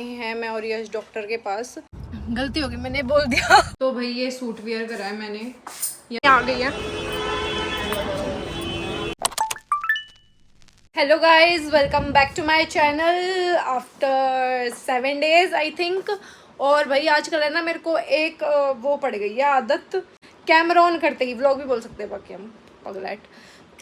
है मैं और यश डॉक्टर के पास। गलती हो गई, मैंने बोल दिया। तो भाई ये सूट वेयर करा है मैंने, ये आ गई है। Hello guys, welcome back to my channel after 7 days I think. और भाई आजकल है ना मेरे को एक वो पड़ गई है आदत, कैमरा ऑन करते ही, व्लॉग भी बोल सकते हैं बाकी हम पगलैट।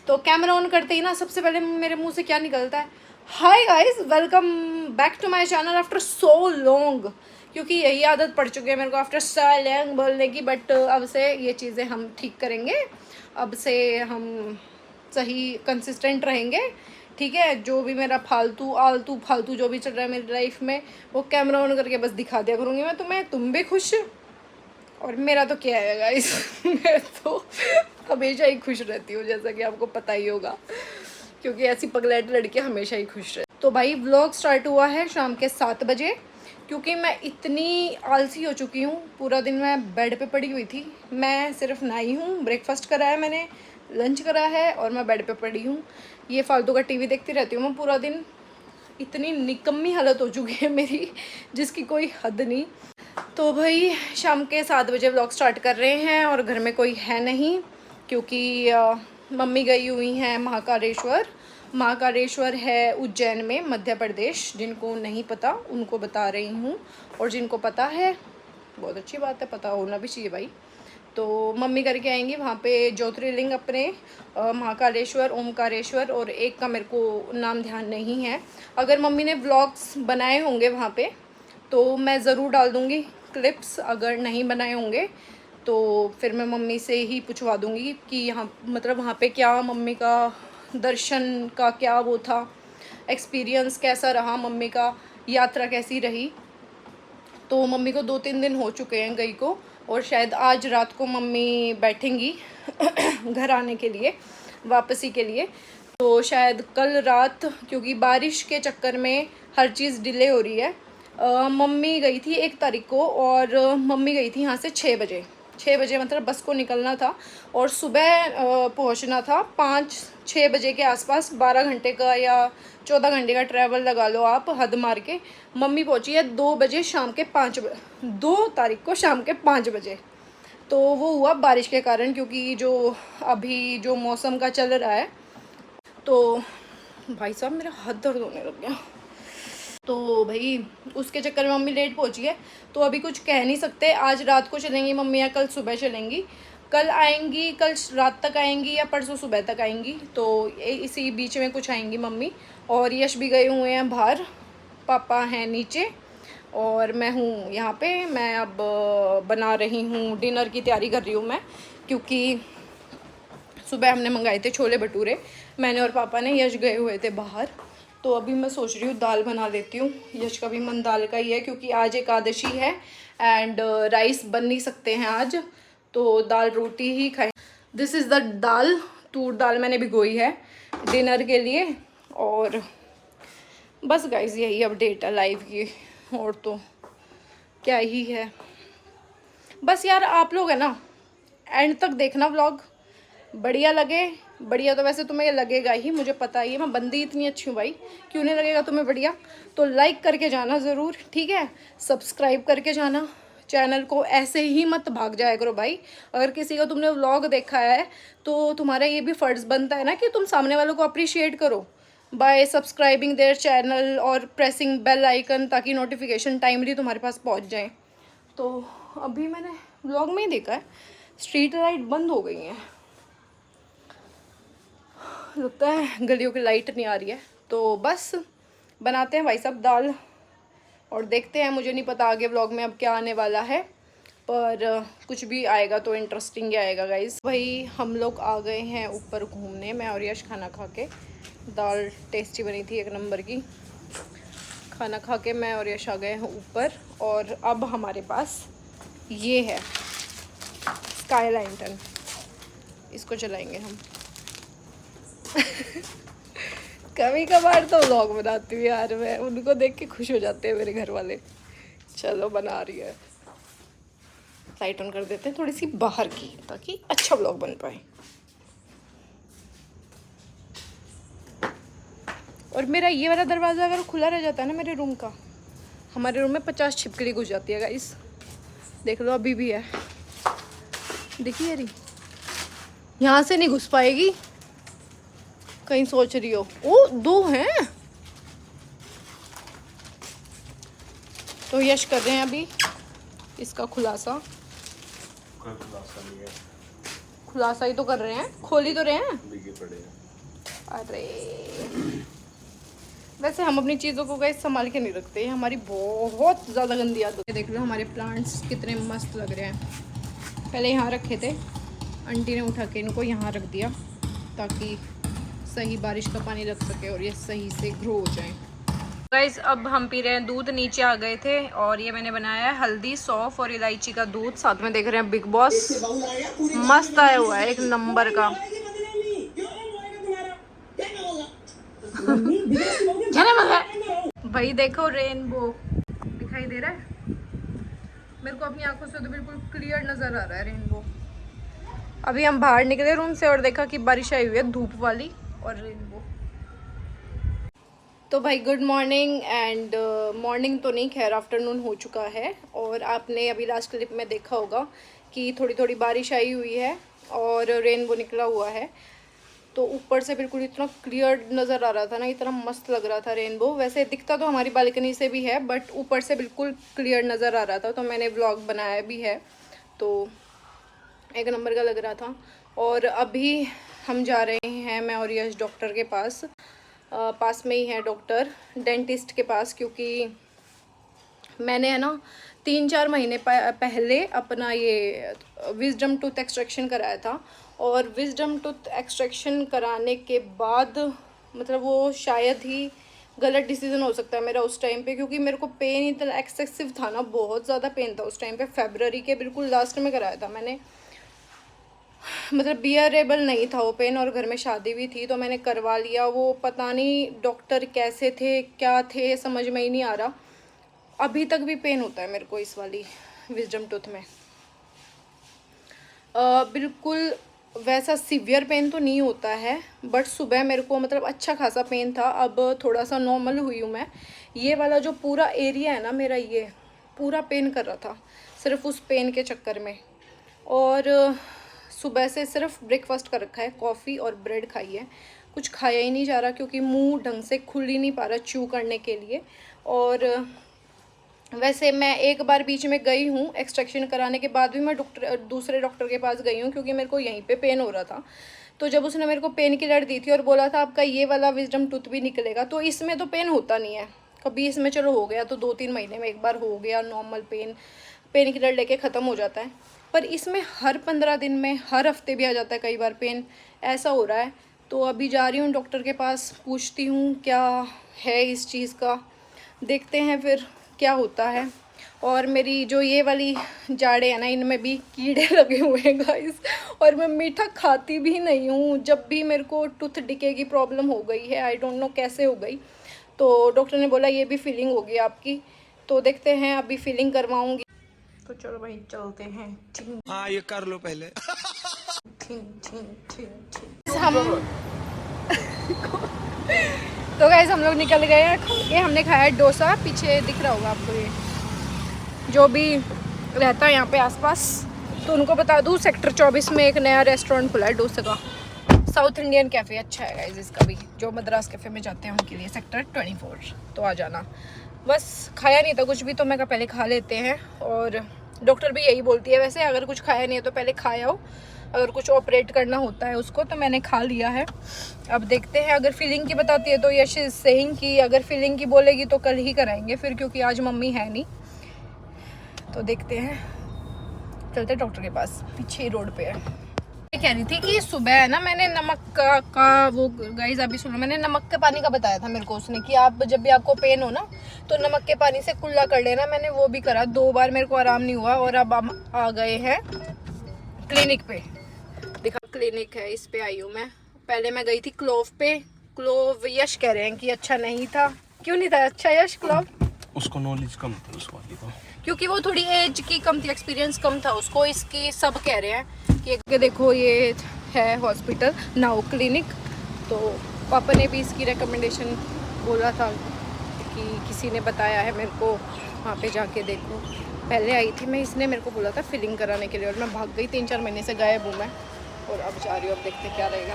तो कैमरा ऑन करते ही ना सबसे पहले मेरे मुंह से क्या निकलता है, hi guys welcome back to my channel after so long. क्योंकि यही आदत पड़ चुकी है मेरे को आफ्टर सो लॉन्ग बोलने की। बट अब से ये चीज़ें हम ठीक करेंगे, अब से हम सही कंसिस्टेंट रहेंगे, ठीक है। जो भी मेरा फालतू जो भी चल रहा है मेरी लाइफ में, वो कैमरा ऑन करके बस दिखा दिया करूँगी मैं तुम्हें, तुम भी खुश। और मेरा तो क्या है गाइस मैं तो हमेशा ही खुश रहती हूँ, जैसा कि आपको पता ही होगा, क्योंकि ऐसी पगलैट लड़की हमेशा ही खुश रहती। तो भाई व्लॉग स्टार्ट हुआ है शाम के 7 बजे, क्योंकि मैं इतनी आलसी हो चुकी हूँ। पूरा दिन मैं बेड पे पड़ी हुई थी, मैं सिर्फ नहाई हूँ, ब्रेकफास्ट करा है मैंने, लंच करा है और मैं बेड पे पड़ी हूँ। ये फालतू का टीवी देखती रहती हूँ मैं पूरा दिन। इतनी निकम्मी हालत हो चुकी है मेरी जिसकी कोई हद नहीं। तो भाई शाम के 7 बजे व्लॉग स्टार्ट कर रहे हैं और घर में कोई है नहीं, क्योंकि मम्मी गई हुई हैं महाकालेश्वर। महाकालेश्वर है उज्जैन में, मध्य प्रदेश। जिनको नहीं पता उनको बता रही हूँ, और जिनको पता है बहुत अच्छी बात है, पता होना भी चाहिए भाई। तो मम्मी करके आएंगी वहाँ पे ज्योतिर्लिंग अपने, महाकालेश्वर, ओमकारेश्वर, और एक का मेरे को नाम ध्यान नहीं है। अगर मम्मी ने व्लॉग्स बनाए होंगे वहाँ पे तो मैं ज़रूर डाल दूँगी क्लिप्स, अगर नहीं बनाए होंगे तो फिर मैं मम्मी से ही पूछवा दूँगी कि यहाँ मतलब वहाँ पे क्या मम्मी का दर्शन का क्या वो था, एक्सपीरियंस कैसा रहा, मम्मी का यात्रा कैसी रही। तो मम्मी को 2-3 दिन हो चुके हैं गई को, और शायद आज रात को मम्मी बैठेंगी घर आने के लिए, वापसी के लिए। तो शायद कल रात, क्योंकि बारिश के चक्कर में हर चीज़ डिले हो रही है। मम्मी गई थी 1 तारीख को, और मम्मी गई थी यहाँ से 6 बजे मतलब बस को निकलना था, और सुबह पहुँचना था 5-6 बजे के आसपास। 12 घंटे का या 14 घंटे का ट्रैवल लगा लो आप हद मार के। मम्मी पहुँची है 2 बजे शाम के 2 तारीख को शाम के 5 बजे। तो वो हुआ बारिश के कारण, क्योंकि जो अभी जो मौसम का चल रहा है। तो भाई साहब मेरा हाथ दर्द होने लग गया। तो भाई उसके चक्कर में मम्मी लेट पहुंची है, तो अभी कुछ कह नहीं सकते। आज रात को चलेंगी मम्मी या कल सुबह चलेंगी, कल आएंगी, कल रात तक आएंगी या परसों सुबह तक आएंगी। तो इसी बीच में कुछ आएंगी मम्मी। और यश भी गए हुए हैं बाहर, पापा हैं नीचे और मैं हूँ यहाँ पे। मैं अब बना रही हूँ, डिनर की तैयारी कर रही हूँ मैं, क्योंकि सुबह हमने मंगाए थे छोले भटूरे, मैंने और पापा ने। यश गए हुए थे बाहर, तो अभी मैं सोच रही हूँ दाल बना लेती हूँ। यश का भी मन दाल का ही है, क्योंकि आज एकादशी है एंड राइस बन नहीं सकते हैं आज, तो दाल रोटी ही खाए। दिस इज़ द दाल, तूर दाल मैंने भिगोई है डिनर के लिए। और बस गाइस यही अपडेट है लाइव की, और तो क्या ही है। बस यार आप लोग है ना एंड तक देखना व्लॉग, बढ़िया लगे। बढ़िया तो वैसे तुम्हें लगेगा ही, मुझे पता ही है, मैं बंदी इतनी अच्छी हूँ भाई, क्यों नहीं लगेगा तुम्हें बढ़िया। तो लाइक करके जाना ज़रूर, ठीक है, सब्सक्राइब करके जाना चैनल को। ऐसे ही मत भाग जाया करो भाई। अगर किसी का तुमने व्लॉग देखा है तो तुम्हारा ये भी फ़र्ज़ बनता है ना कि तुम सामने वालों को अप्रिशिएट करो बाय सब्सक्राइबिंग देयर चैनल और प्रेसिंग बेल आइकन, ताकि नोटिफिकेशन टाइमली तुम्हारे पास पहुँच जाए। तो अभी मैंने व्लॉग में ही देखा है स्ट्रीट लाइट बंद हो गई हैं, लगता है गलियों की लाइट नहीं आ रही है। तो बस बनाते हैं भाई साहब दाल, और देखते हैं, मुझे नहीं पता आगे व्लॉग में अब क्या आने वाला है, पर कुछ भी आएगा तो इंटरेस्टिंग ही आएगा गाइस। भाई हम लोग आ गए हैं ऊपर घूमने, मैं और यश खाना खा के। दाल टेस्टी बनी थी 1 नंबर की। खाना खा के मैं और यश आ गए हैं ऊपर, और अब हमारे पास ये है स्काई लैंटर्न, इसको चलाएंगे हम कभी कभार तो व्लॉग बनाती हूँ यार मैं, उनको देख के खुश हो जाते हैं मेरे घर वाले। चलो बना रही है, लाइट ऑन कर देते हैं थोड़ी सी बाहर की, ताकि अच्छा व्लॉग बन पाए। और मेरा ये वाला दरवाज़ा अगर खुला रह जाता है ना मेरे रूम का, हमारे रूम में 50 छिपकली घुस जाती है गाइस, देख लो अभी भी है, देखिए रही, यहाँ से नहीं घुस पाएगी, कहीं सोच रही हो। ओ 2 हैं। तो यश कर रहे हैं अभी इसका खुलासा ही तो कर रहे हैं, खोल ही तो रहे हैं। अरे वैसे हम अपनी चीज़ों को गाइस संभाल के नहीं रखते, हमारी बहुत ज़्यादा गंदी आदत है। देख लो हमारे प्लांट्स कितने मस्त लग रहे हैं। पहले यहाँ रखे थे, आंटी ने उठा के इनको यहाँ रख दिया ताकि सही बारिश का पानी लग सके और ये सही से ग्रो हो जाए। गाइस अब हम पी रहे हैं दूध, नीचे आ गए थे और ये मैंने बनाया है हल्दी, सौंफ और इलायची का दूध। साथ में देख रहे हैं बिग बॉस, मस्त आया हुआ है, एक नंबर का। भाई देखो रेनबो दिखाई दे रहा है मेरे को अपनी आंखों से, तो बिल्कुल क्लियर नजर आ रहा है रेनबो। अभी हम बाहर निकले रूम से और देखा कि बारिश आई हुई है, धूप वाली और रेनबो। तो भाई गुड मॉर्निंग एंड मॉर्निंग तो नहीं, खैर आफ्टरनून हो चुका है। और आपने अभी लास्ट क्लिप में देखा होगा कि थोड़ी थोड़ी बारिश आई हुई है और रेनबो निकला हुआ है। तो ऊपर से बिल्कुल इतना क्लियर नज़र आ रहा था ना, इतना मस्त लग रहा था रेनबो। वैसे दिखता तो हमारी बालकनी से भी है बट ऊपर से बिल्कुल क्लियर नज़र आ रहा था, तो मैंने व्लॉग बनाया भी है, तो एक नंबर का लग रहा था। और अभी हम जा रहे हैं, मैं और यश, डॉक्टर के पास। पास में ही है डॉक्टर, डेंटिस्ट के पास, क्योंकि मैंने है ना 3-4 महीने पहले अपना ये विजडम टूथ एक्सट्रैक्शन कराया था। और विजडम टूथ एक्सट्रैक्शन कराने के बाद मतलब वो शायद ही गलत डिसीजन हो सकता है मेरा उस टाइम पे, क्योंकि मेरे को पेन इतना एक्सेसिव था ना, बहुत ज़्यादा पेन था उस टाइम पे। फरवरी के बिल्कुल लास्ट में कराया था मैंने, मतलब बियरेबल नहीं था वो पेन, और घर में शादी भी थी तो मैंने करवा लिया। वो पता नहीं डॉक्टर कैसे थे, क्या थे, समझ में ही नहीं आ रहा। अभी तक भी पेन होता है मेरे को इस वाली विजडम टूथ में। बिल्कुल वैसा सीवियर पेन तो नहीं होता है बट सुबह मेरे को मतलब अच्छा खासा पेन था, अब थोड़ा सा नॉर्मल हुई हूँ मैं। ये वाला जो पूरा एरिया है ना मेरा, ये पूरा पेन कर रहा था सिर्फ उस पेन के चक्कर में। और सुबह से सिर्फ ब्रेकफास्ट कर रखा है, कॉफ़ी और ब्रेड खाई है, कुछ खाया ही नहीं जा रहा क्योंकि मुंह ढंग से खुल ही नहीं पा रहा च्यू करने के लिए। और वैसे मैं एक बार बीच में गई हूँ एक्सट्रैक्शन कराने के बाद भी, मैं दूसरे डॉक्टर के पास गई हूँ क्योंकि मेरे को यहीं पे पेन हो रहा था। तो जब उसने मेरे को पेन किलर दी थी और बोला था आपका ये वाला विजडम टूथ भी निकलेगा, तो इसमें तो पेन होता नहीं है कभी। इसमें चलो हो गया तो 2-3 महीने में एक बार हो गया नॉर्मल पेन किलर लेके ख़त्म हो जाता है, पर इसमें हर 15 दिन में, हर हफ्ते भी आ जाता है कई बार पेन, ऐसा हो रहा है। तो अभी जा रही हूँ डॉक्टर के पास, पूछती हूँ क्या है इस चीज़ का, देखते हैं फिर क्या होता है। और मेरी जो ये वाली जाड़े है ना, इनमें भी कीड़े लगे हुए हैं गाइस, और मैं मीठा खाती भी नहीं हूँ। जब भी मेरे को टूथ डिके की प्रॉब्लम हो गई है, आई डोंट नो कैसे हो गई, तो डॉक्टर ने बोला ये भी फिलिंग होगी आपकी, तो देखते हैं अभी फिलिंग करवाऊँगी। तो चलो भाई चलते हैं। हाँ ये कर लो पहले। हम तो गाइस हम लोग निकल गए हैं, ये हमने खाया है डोसा, पीछे दिख रहा होगा आपको, ये जो भी रहता है यहाँ पे आसपास। तो उनको बता दूँ सेक्टर 24 में एक नया रेस्टोरेंट खुला है डोसे का, साउथ इंडियन कैफ़े, अच्छा है गाइस इसका भी। जो मद्रास कैफ़े में जाते हैं उनके लिए सेक्टर 24, तो आ जाना। बस खाया नहीं था कुछ भी, तो मैं कहा पहले खा लेते हैं। और डॉक्टर भी यही बोलती है वैसे, अगर कुछ खाया नहीं है तो पहले खाया, अगर कुछ ऑपरेट करना होता है उसको, तो मैंने खा लिया है। अब देखते हैं, अगर फीलिंग की बताती है तो यश इज सेइंग कि अगर फीलिंग की बोलेगी तो कल ही कराएंगे फिर, क्योंकि आज मम्मी है नहीं। तो देखते हैं, चलते डॉक्टर के पास, पीछे ही रोड पे है। मैं कह रही थी कि सुबह है ना मैंने नमक का वो गाइस अभी सुनो, मैंने नमक के पानी का बताया था मेरे को उसने, कि आप जब भी आपको पेन हो ना तो नमक के पानी से कुल्ला कर लेना। मैंने वो भी करा 2 बार, मेरे को आराम नहीं हुआ। और अब हम आ गए हैं क्लिनिक पे, दिखा क्लिनिक है, इस पे आई हूँ मैं। पहले मैं गई थी क्लोव पे, क्लोव यश कह रहे हैं कि अच्छा नहीं था। क्यों नहीं था अच्छा यश क्लोव? उसको नॉलेज कम थी उस वाली को, क्योंकि वो थोड़ी एज की कम थी, एक्सपीरियंस कम था उसको। इसकी सब कह रहे हैं कि देखो ये है हॉस्पिटल नाउ क्लिनिक। तो पापा ने भी इसकी रिकमेंडेशन बोला था कि किसी ने बताया है मेरे को वहाँ पे जाके देखो। पहले आई थी मैं, इसने मेरे को बोला था फिलिंग कराने के लिए और मैं भाग गई। 3-4 महीने से गायब हूँ मैं, और अब जा रही हूँ। अब देखते क्या रहेगा।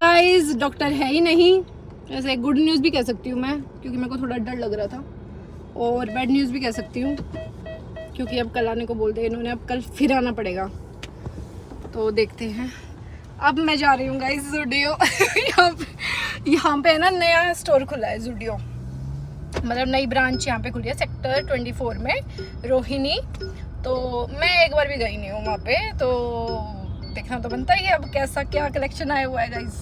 गाइस डॉक्टर है ही नहीं, ऐसे गुड न्यूज़ भी कह सकती हूँ मैं, क्योंकि मेरे को थोड़ा डर लग रहा था, और बैड न्यूज़ भी कह सकती हूँ, क्योंकि अब कल आने को बोल दिया इन्होंने। अब कल फिर आना पड़ेगा, तो देखते हैं। अब मैं जा रही हूँ गाइस ज़ूडियो। यहाँ पे है ना नया स्टोर खुला है ज़ूडियो, मतलब नई ब्रांच यहाँ पे खुली है सेक्टर 24 में, रोहिणी। तो मैं एक बार भी गई नहीं हूँ वहाँ पे, तो देखना तो बनता ही है अब कैसा क्या कलेक्शन आया हुआ है गाइस।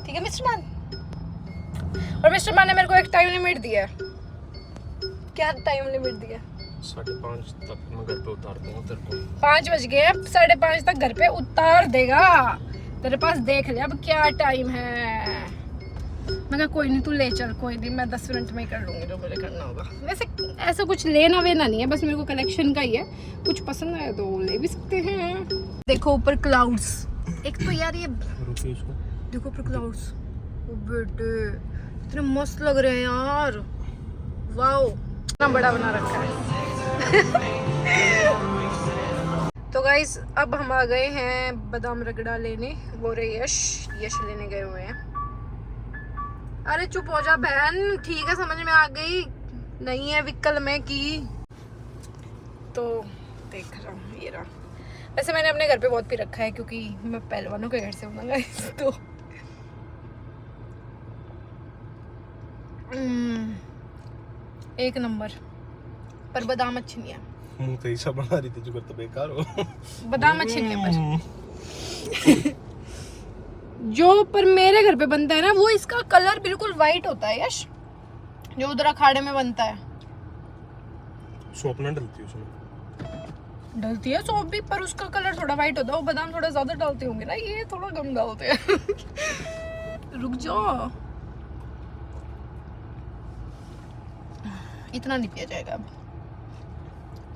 ठीक है मिस्टर मान, और मिस्टर मान ने मेरे को एक टाइम लिमिट दिया है। क्या टाइम लिमिट दिया? 5:30 तक मैं घर पे उतार दूंगा तेरे को। 5 बज गए, 5:30 तक घर पे उतार देगा। तेरे पास देख ले अब क्या टाइम है। मैं कहा कोई नहीं, तू ले चल, कोई नहीं, मैं 10 मिनट में ही कर लूँगी जो मुझे करना होगा। वैसे ऐसा कुछ लेना वेना नहीं है, बस मेरे को कलेक्शन का ही है। कुछ पसंद आया तो ले भी सकते हैं। देखो ऊपर क्लाउड्स, एक तो यार ये देखो ऊपर क्लाउड्स, ओ बेटे इतने मस्त लग रहे हैं यार, वाओ इतना बड़ा बना रखा है। तो गाइस अब हम आ गए हैं बादाम रगड़ा लेने, वो रहे यश लेने गए हुए हैं। अरे चुप हो जा बहन, ठीक है समझ में आ गई, नहीं है विकल में की। तो देख रहा हूँ ये रहा। वैसे मैंने अपने घर पे बहुत पी रखा है, क्योंकि मैं पहलवानों के घर से हूँ गाइस। तो एक नंबर, पर बादाम अच्छी नहीं है। मुंह तो ऐसा बना रही थी जो करता बेकार हो। बादाम अच्छे नहीं है पर जो पर मेरे घर पे बनता है ना, वो इसका कलर बिल्कुल वाइट होता है यश, जो उधर अखाड़े में बनता है। सौंफ ना डलती है उसमें? डलती है सौंफ भी, पर उसका कलर थोड़ा वाइट होता है। वो बादाम थोड़ा ज्यादा डालते होंगे ना, ये थोड़ा कम डालते हैं। रुक जाओ, इतना नहीं पिया जाएगा अब,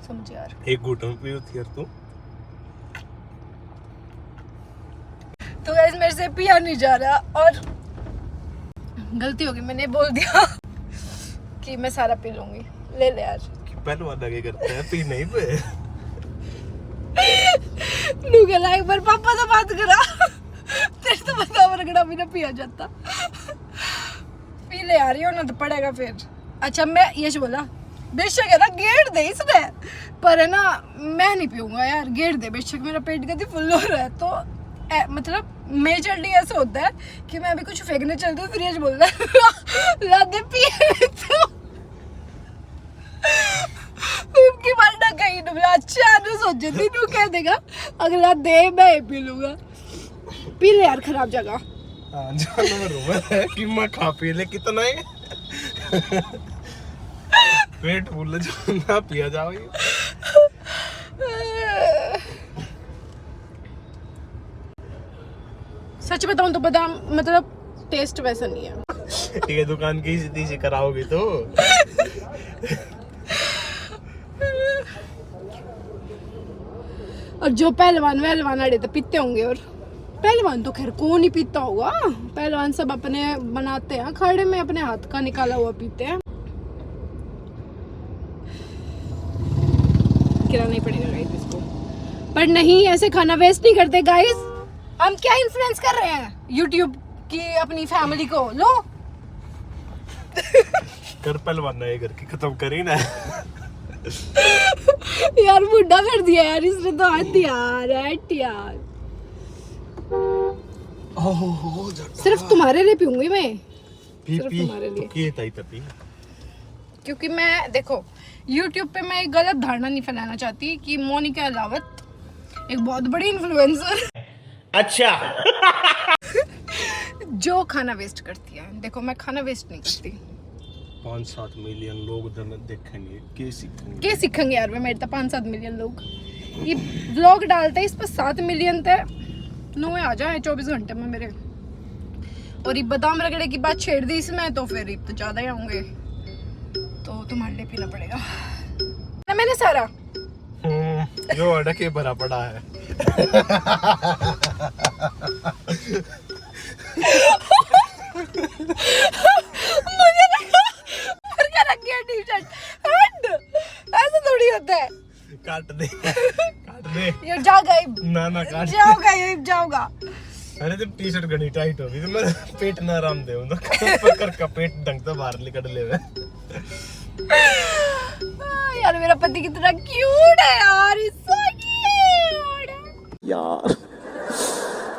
समझ यार। एक घूंट में पी होती यार तू। तो गाइस मेरे से पिया नहीं जा रहा, और गलती होगी, मैंने बोल दिया कि मैं सारा पी लूंगी। ले ले यार। पहलवान आगे करते हैं, पी नहीं पे। नूगला एक बार पापा से बात करा, तेरे तो बादाम रगड़ा भी ना पिया जाता। पी ले यार, ये ना तो पड़ेगा फिर। अच्छा मैं ये बोला बेशक है ना, गेट दे इसने, पर है ना मैं नहीं पीऊंगा यार, गेट दे बेशक, मेरा पेट कभी फुल हो रहा है। तो मतलब मेजरली ऐसा होता है कि मैं अभी कुछ फेंकने चलती हूँ, फिर ये बोलता है ला दे पी। की बार ना कहीं ना, अच्छा ना सोचे थी तू कह देगा अगला दे मैं पी लूंगा। पी ले यार, खराब जगह। हाँ जाना मैं रूम है कि मैं खा पी ले कितना है। पेट फूल जो ना पिया जाओ। सच बताऊं तो बादाम मतलब टेस्ट वैसा नहीं है। ठीक है, दुकान की सीधी सी कराओगी तो। और जो पहलवान आड़े तो पीते होंगे, और पहलवान तो खैर कौन ही पीता होगा, पहलवान सब अपने बनाते हैं अखाड़े में, अपने हाथ का निकाला हुआ पीते हैं। गिरा नहीं पड़ेगा गाइस इसको, पर नहीं ऐसे खाना वेस्ट नहीं करते गाइस। हम क्या इन्फ्लुएंस कर रहे हैं यूट्यूब की अपनी फैमिली को। लो कर पहलवान ये घर की खत्म करी ना। यार बुढ़ा कर दिया यार इसने तो, हद यार। सिर्फ तुम्हारे लिए पीऊंगी मैं, सिर्फ तुम्हारे लिए। क्योंकि मैं देखो YouTube पे मैं एक गलत धारणा नहीं फैलाना चाहती कि मोनिका अलावत एक बहुत बड़ी इन्फ्लुएंसर अच्छा। जो खाना वेस्ट करती है। देखो मैं खाना वेस्ट नहीं करती। 5-7 मिलियन लोग देखेंगे, क्या सीखेंगे यार, मेरे तो 5-7 मिलियन लोग ये व्लॉग डालते हैं, इस पर 7 मिलियन थे 9 आ जाए 24 घंटे में मेरे। और ये बादाम रगड़े की बात छेड़ दी इसमें, तो फिर तो ज्यादा ही होंगे, तो तुम्हारे लिए पीना पड़ेगा ना मैंने सारा। जो अड़क के भरा पड़ा है। मुझे लगा टी-शर्ट काट दे काट दे ये जा गाइब ना ना काट जाओ गाइब जाओगा। अरे जब टी शर्ट घनी टाइट होगी तो मैं पेट ना आराम दे पकड़ का पेट ढंग से बाहर निकल ले यार मेरा पति कितना क्यूट है यार, so cute।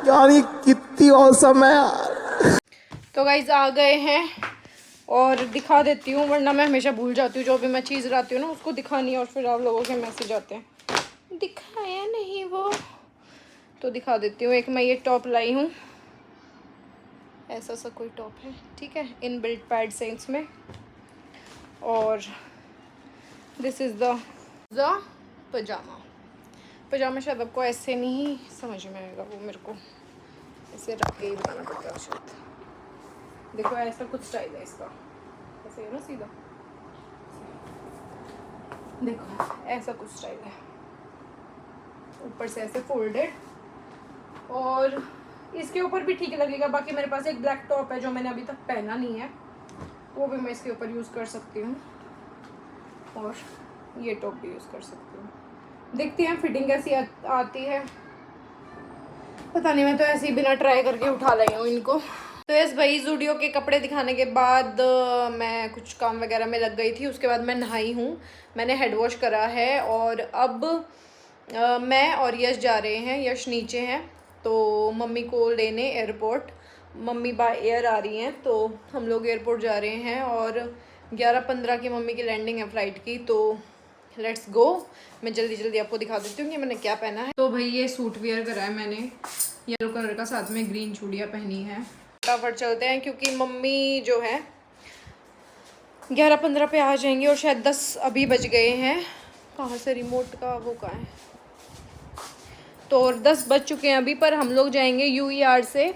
यार ये कितनी औसम है यार। तो गाइज आ गए हैं और दिखा देती हूँ, वरना मैं हमेशा भूल जाती हूँ। जो भी मैं चीज़ लाती हूँ ना उसको दिखानी है और फिर आप लोगों के मैसेज आते हैं दिखाया नहीं वो, तो दिखा देती हूँ। एक मैं ये टॉप लाई हूँ, ऐसा सा कोई टॉप है, ठीक है, इन बिल्ट पैड से इसमें। और दिस इज़ द पजामा। पजामा शायद आपको ऐसे नहीं समझ में आएगा, वो मेरे को ऐसे रख के ही बनाना पड़ता है शायद। देखो ऐसा कुछ स्टाइल है इसका, ऐसे है ना सीधा, देखो ऐसा कुछ स्टाइल है, ऊपर से ऐसे फोल्डेड, और इसके ऊपर भी ठीक लगेगा। बाकी मेरे पास एक ब्लैक टॉप है जो मैंने अभी तक पहना नहीं है, वो भी मैं इसके ऊपर यूज़ कर सकती हूँ, और ये टॉप भी यूज़ कर सकती हूँ। देखती हैं फिटिंग कैसी आती है, पता नहीं, मैं तो ऐसे ही बिना ट्राई करके उठा लाई हूँ इनको। तो यस भाई, ज़ूडियो के कपड़े दिखाने के बाद मैं कुछ काम वगैरह में लग गई थी। उसके बाद मैं नहाई हूँ, मैंने हेड वॉश करा है, और अब मैं और यश जा रहे हैं। यश नीचे हैं तो मम्मी को लेने एयरपोर्ट, मम्मी बाय एयर आ रही हैं, तो हम लोग एयरपोर्ट जा रहे हैं। और 11:15 की मम्मी की लैंडिंग है फ़्लाइट की, तो लेट्स गो। मैं जल्दी जल्दी आपको दिखा देती हूँ कि मैंने क्या पहना है। तो भाई ये सूट वेयर करा है मैंने, येलो कलर का, साथ में ग्रीन चूड़ियाँ पहनी है। फटाफट चलते हैं क्योंकि मम्मी जो है 11:15 पे आ जाएंगी और शायद 10 अभी बज गए हैं। कहाँ से रिमोट का वो कहाँ है, तो 10 बज चुके हैं अभी, पर हम लोग जाएंगे UER से,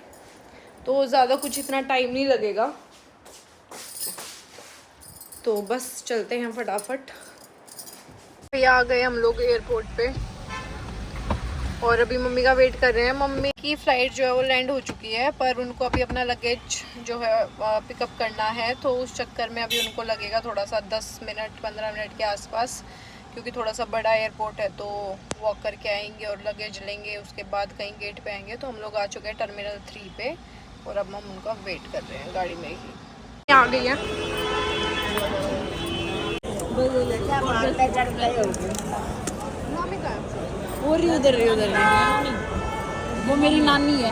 तो ज़्यादा कुछ इतना टाइम नहीं लगेगा। तो बस चलते हैं फटाफट। आ गए हम लोग एयरपोर्ट पे और अभी मम्मी का वेट कर रहे हैं। मम्मी की फ़्लाइट जो है वो लैंड हो चुकी है, पर उनको अभी अपना लगेज जो है पिकअप करना है, तो उस चक्कर में अभी उनको लगेगा थोड़ा सा 10 मिनट 15 मिनट के आसपास, क्योंकि थोड़ा सा बड़ा एयरपोर्ट है। तो वॉक करके आएंगे और लगेज लेंगे, उसके बाद कहीं गेट पे आएंगे। तो हम लोग आ चुके हैं टर्मिनल 3 पे और अब हम उनका वेट कर रहे हैं गाड़ी में ही। आ गई हैं, वो रही उधर वो मेरी नानी है।